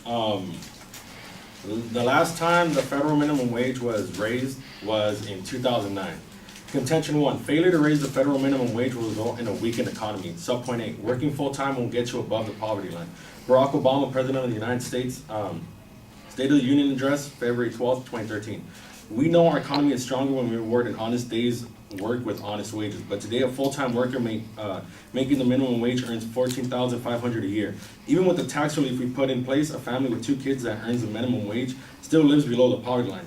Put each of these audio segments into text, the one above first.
Um, the last time the federal minimum wage was raised was in 2009. Contention 1, failure to raise the federal minimum wage will result in a weakened economy. Subpoint 8, working full-time will get you above the poverty line. Barack Obama, President of the United States, State of the Union Address, February 12th, 2013. We know our economy is stronger when we reward an honest day's work with honest wages. But today, a full-time worker making the minimum wage earns $14,500 a year. Even with the tax relief we put in place, a family with 2 kids that earns the minimum wage still lives below the poverty line.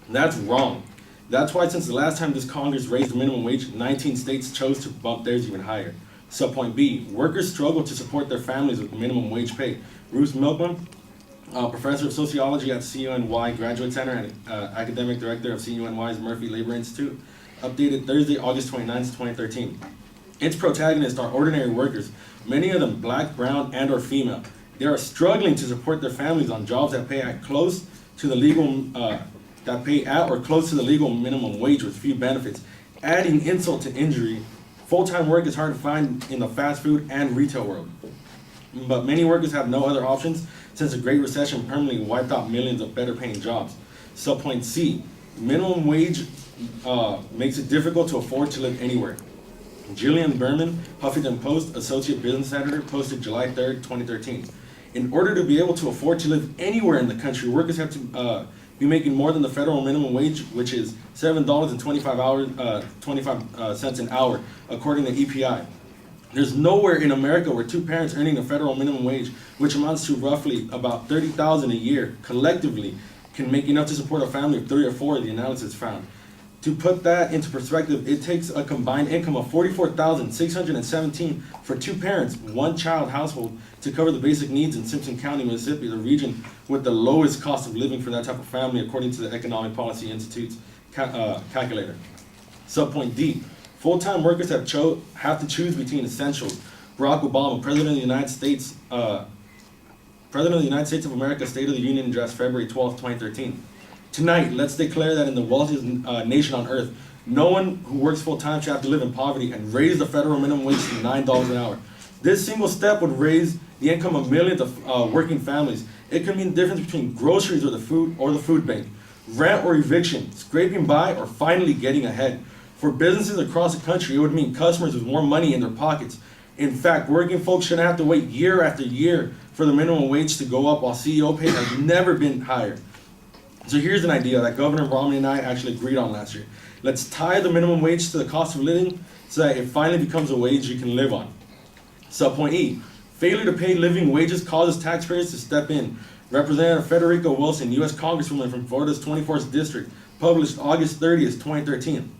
That's wrong. That's why since the last time this Congress raised the minimum wage, 19 states chose to bump theirs even higher. Subpoint B, workers struggle to support their families with minimum wage pay. Ruth Milkman, professor of sociology at CUNY Graduate Center and academic director of CUNY's Murphy Labor Institute, updated Thursday, August 29, 2013. Its protagonists are ordinary workers, many of them black, brown, and or female. They are struggling to support their families on jobs that pay at close to the legal or close to the legal minimum wage with few benefits. Adding insult to injury, full-time work is hard to find in the fast food and retail world. But many workers have no other options since the Great Recession permanently wiped out millions of better-paying jobs. Subpoint C, minimum wage makes it difficult to afford to live anywhere. Jillian Berman, Huffington Post, Associate Business Editor, posted July 3rd, 2013. In order to be able to afford to live anywhere in the country, workers have to be making more than the federal minimum wage, which is $7.25 cents an hour, according to EPI. There's nowhere in America where 2 parents earning the federal minimum wage, which amounts to roughly about $30,000 a year, collectively can make enough to support a family of 3 or 4, the analysis found. To put that into perspective, it takes a combined income of $44,617 for 2 parents, 1 child household to cover the basic needs in Simpson County, Mississippi, the region with the lowest cost of living for that type of family, according to the Economic Policy Institute's calculator. Subpoint D, full-time workers have to choose between essentials. Barack Obama, President of the United States of America, State of the Union Address, February 12, 2013. Tonight, let's declare that in the wealthiest nation on earth, no one who works full-time should have to live in poverty and raise the federal minimum wage to $9 an hour. This single step would raise the income of millions of working families. It could mean the difference between groceries or the food bank, rent or eviction, scraping by, or finally getting ahead. For businesses across the country, it would mean customers with more money in their pockets. In fact, working folks shouldn't have to wait year after year for the minimum wage to go up while CEO pay has never been higher. So here's an idea that Governor Romney and I actually agreed on last year. Let's tie the minimum wage to the cost of living so that it finally becomes a wage you can live on. Subpoint E, failure to pay living wages causes taxpayers to step in. Representative Federica Wilson, U.S. Congresswoman from Florida's 24th District, published August 30th, 2013.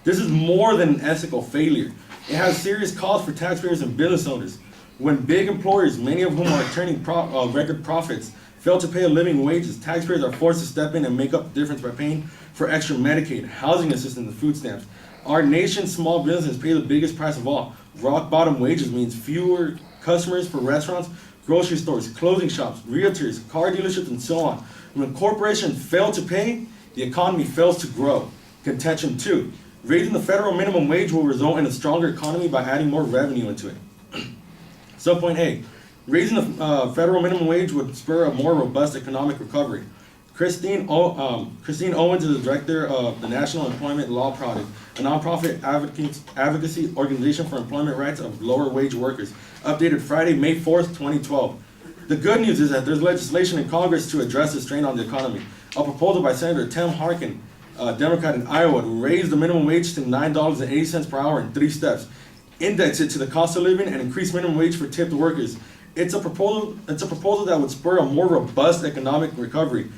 This is more than an ethical failure. It has serious costs for taxpayers and business owners. When big employers, many of whom are turning record profits, fail to pay a living wages, taxpayers are forced to step in and make up the difference by paying for extra Medicaid, housing assistance, and food stamps. Our nation's small businesses pay the biggest price of all. Rock bottom wages means fewer customers for restaurants, grocery stores, clothing shops, realtors, car dealerships, and so on. When corporations fail to pay, the economy fails to grow. Contention 2, raising the federal minimum wage will result in a stronger economy by adding more revenue into it. Subpoint A, raising the federal minimum wage would spur a more robust economic recovery. Christine Owens is the director of the National Employment Law Project, a nonprofit advocacy organization for employment rights of lower wage workers, updated Friday, May 4th, 2012. The good news is that there's legislation in Congress to address the strain on the economy. A proposal by Senator Tim Harkin, a Democrat in Iowa, to raise the minimum wage to $9.80 per hour in 3 steps, index it to the cost of living, and increase minimum wage for tipped workers. It's a proposal that would spur a more robust economic recovery,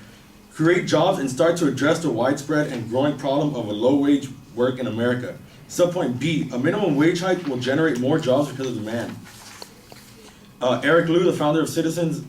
create jobs, and start to address the widespread and growing problem of a low-wage work in America. Subpoint B, a minimum wage hike will generate more jobs because of demand. Eric Liu, the founder of Citizens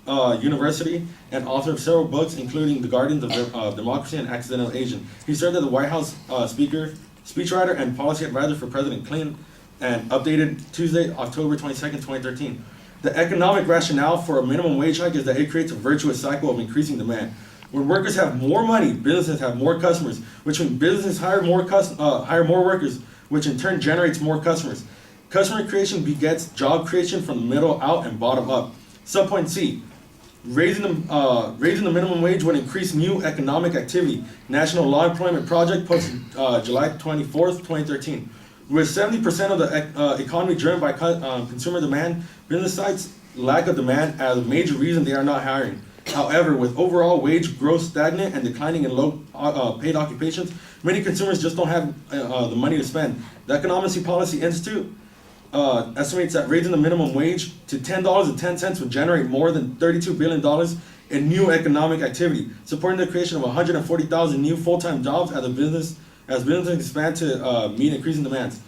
University and author of several books, including The Guardians of Democracy and Accidental Asian. He served as the White House speechwriter, and policy advisor for President Clinton, and updated Tuesday, October 22nd, 2013. The economic rationale for a minimum wage hike is that it creates a virtuous cycle of increasing demand. When workers have more money, businesses have more customers, which means businesses hire more workers, which in turn generates more customers. Customer creation begets job creation from the middle out and bottom up. Subpoint C, Raising the minimum wage would increase new economic activity. National Law Employment Project posted July 24th, 2013. With 70% of the economy driven by consumer demand, business sites lack of demand as a major reason they are not hiring. However, with overall wage growth stagnant and declining in low paid occupations, many consumers just don't have the money to spend. The Economic Policy Institute estimates that raising the minimum wage to $10.10 would generate more than $32 billion in new economic activity, supporting the creation of 140,000 new full-time jobs as businesses expand to meet increasing demands.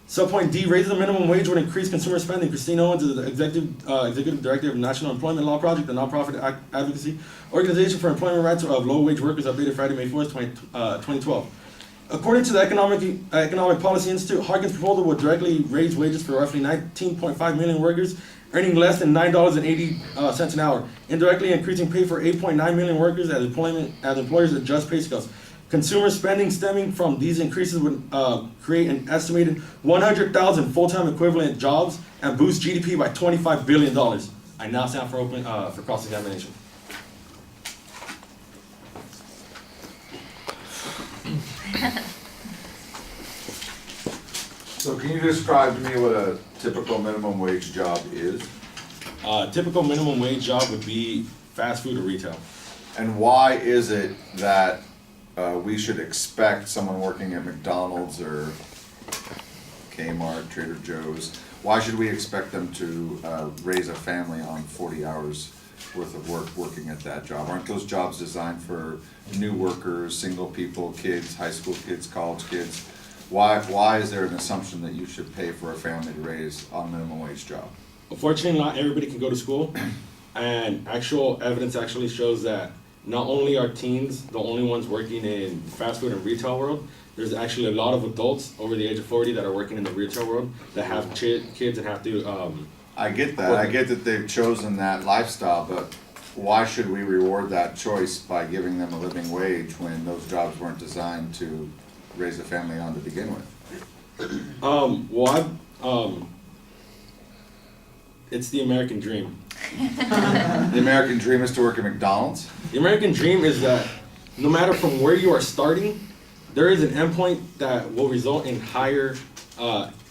Subpoint D, raising the minimum wage would increase consumer spending. Christine Owens is the executive director of National Employment Law Project, a nonprofit advocacy organization for employment rights of low-wage workers, updated Friday, May 4th, 2012. According to the Economic Policy Institute, Harkin's proposal would directly raise wages for roughly 19.5 million workers, earning less than $9.80 an hour, indirectly increasing pay for 8.9 million workers as employers adjust pay scales. Consumer spending stemming from these increases would create an estimated 100,000 full-time equivalent jobs and boost GDP by $25 billion. I now stand for cross-examination. So can you describe to me what a typical minimum wage job is? Typical minimum wage job would be fast food or retail. And why is it that we should expect someone working at McDonald's or Kmart, Trader Joe's, why should we expect them to raise a family on 40 hours worth of work working at that job? Aren't those jobs designed for new workers, single people, kids, high school kids, college kids? Why is there an assumption that you should pay for a family to raise on a minimum wage job? Unfortunately, not everybody can go to school, and actual evidence actually shows that not only are teens the only ones working in fast food and retail world, there's actually a lot of adults over the age of 40 that are working in the retail world that have kids and have to I get that. I get that they've chosen that lifestyle, but why should we reward that choice by giving them a living wage when those jobs weren't designed to raise a family on to begin with? It's the American dream. The American dream is to work at McDonald's? The American dream is that no matter from where you are starting, there is an endpoint that will result in higher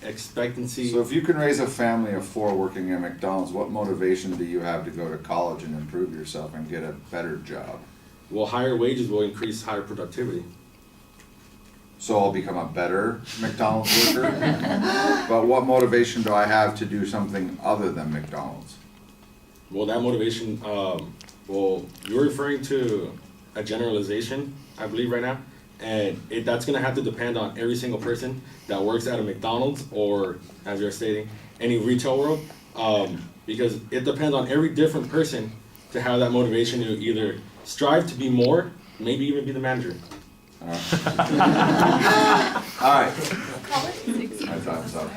expectancy. So if you can raise a family of 4 working at McDonald's, what motivation do you have to go to college and improve yourself and get a better job? Well, higher wages will increase higher productivity. So I'll become a better McDonald's worker? But what motivation do I have to do something other than McDonald's? Well, that motivation, you're referring to a generalization, I believe, right now. And that's going to have to depend on every single person that works at a McDonald's or, as you're stating, any retail world. Because it depends on every different person to have that motivation to either strive to be more, maybe even be the manager. All right. My time's up.